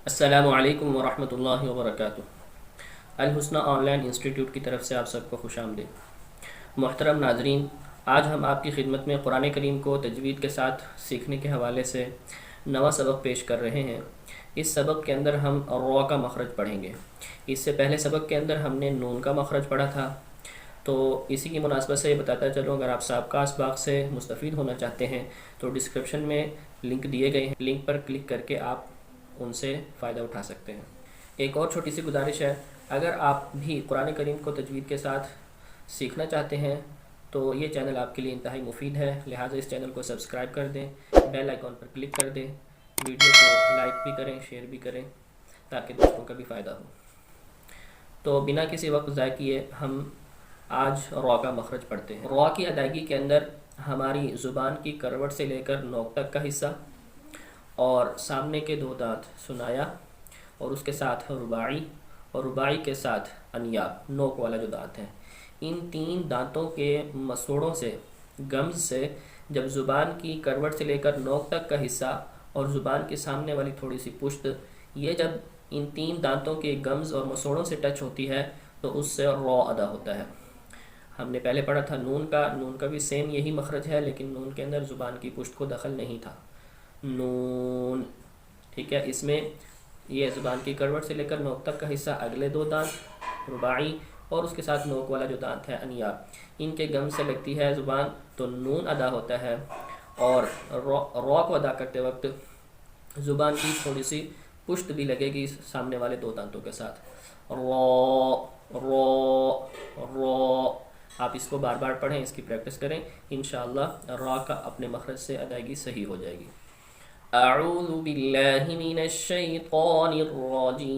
السلام علیکم ورحمۃ اللہ وبرکاتہ۔ الحسنہ آن لائن انسٹیٹیوٹ کی طرف سے آپ سب کو خوش آمدید۔ محترم ناظرین، آج ہم آپ کی خدمت میں قرآن کریم کو تجوید کے ساتھ سیکھنے کے حوالے سے نواں سبق پیش کر رہے ہیں۔ اس سبق کے اندر ہم را کا مخرج پڑھیں گے۔ اس سے پہلے سبق کے اندر ہم نے نون کا مخرج پڑھا تھا، تو اسی کی مناسبت سے یہ بتاتا چلوں، اگر آپ سابقہ اسباق سے مستفید ہونا چاہتے ہیں تو ڈسکرپشن میں لنک دیے گئے ہیں، لنک پر کلک کر کے آپ ان سے فائدہ اٹھا سکتے ہیں۔ ایک اور چھوٹی سی گزارش ہے، اگر آپ بھی قرآن کریم کو تجوید کے ساتھ سیکھنا چاہتے ہیں تو یہ چینل آپ کے لیے انتہائی مفید ہے، لہٰذا اس چینل کو سبسکرائب کر دیں، بیل آئیکن پر کلک کر دیں، ویڈیو کو لائک بھی کریں، شیئر بھی کریں تاکہ دوستوں کا بھی فائدہ ہو۔ تو بنا کسی وقت ضائع کیے ہم آج را کا مخرج پڑھتے ہیں۔ را کی ادائیگی کے اندر ہماری زبان کی کروٹ سے لے کر نوک تک کا حصہ اور سامنے کے دو دانت سنایا اور اس کے ساتھ رباعی اور رباعی کے ساتھ انیاب، نوک والا جو دانت ہے، ان تین دانتوں کے مسوڑوں سے، گمز سے، جب زبان کی کروٹ سے لے کر نوک تک کا حصہ اور زبان کے سامنے والی تھوڑی سی پشت، یہ جب ان تین دانتوں کے گمز اور مسوڑوں سے ٹچ ہوتی ہے تو اس سے را ادا ہوتا ہے۔ ہم نے پہلے پڑھا تھا نون کا بھی سیم یہی مخرج ہے، لیکن نون کے اندر زبان کی پشت کو دخل نہیں تھا، نون، ٹھیک ہے۔ اس میں یہ زبان کی کروٹ سے لے کر نوک تک کا حصہ، اگلے دو دانت رباعی اور اس کے ساتھ نوک والا جو دانت ہے انیاب، ان کے گم سے لگتی ہے زبان تو نون ادا ہوتا ہے، اور را کو ادا کرتے وقت زبان کی تھوڑی سی پشت بھی لگے گی سامنے والے دو دانتوں کے ساتھ، را را را۔ آپ اس کو بار بار پڑھیں، اس کی پریکٹس کریں، انشاءاللہ را کا اپنے مخرج سے ادائیگی صحیح ہو جائے گی۔ اعوذ باللہ من الشیطان الرجیم،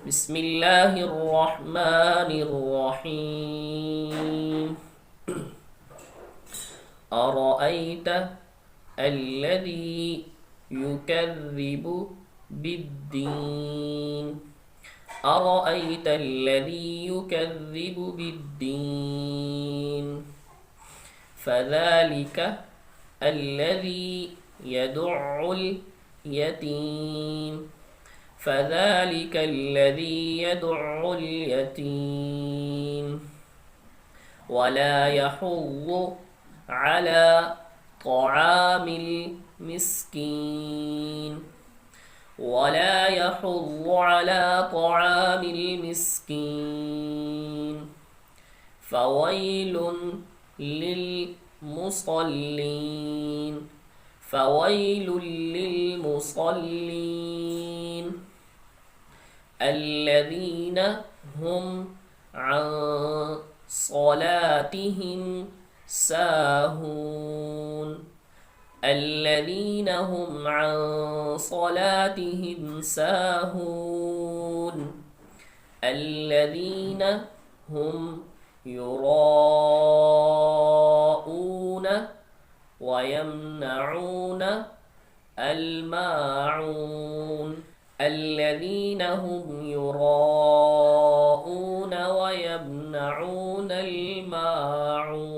بسم اللہ الرحمن الرحیم۔ ارأیت الذی یکذب بالدین، ارأیت الذی یکذب بالدین، فذلک الذي يدع اليتيم، فذلك الذي يدع اليتيم، ولا يحض على طعام المسكين، ولا يحض على طعام المسكين، فويل للمصلين، فويل للمصلين، الذين هم عن صلاتهم ساهون، الذين هم عن صلاتهم ساهون، الذين هم يراءون ويمنعون الماعون، الذين هم يراءون ويمنعون الماعون۔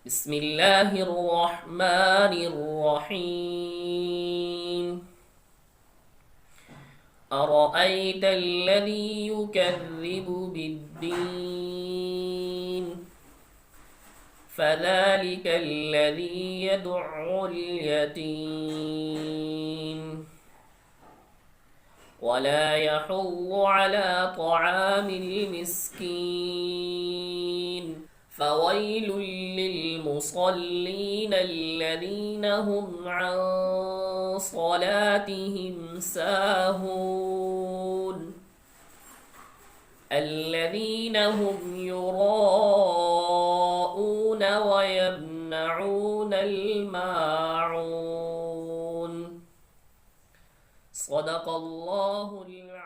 بسم اللہ الرحمن الرحیم۔ ارأیت الذی یکذب بالدین، فذلک الذی یدع الیتیم، ولا يحض على طعام المسكين، فويل للمصلين، الذين هم عن صلاتهم ساهون، الذين هم يراءون ويمنعون الماعون۔ صدق اللہ العظیم۔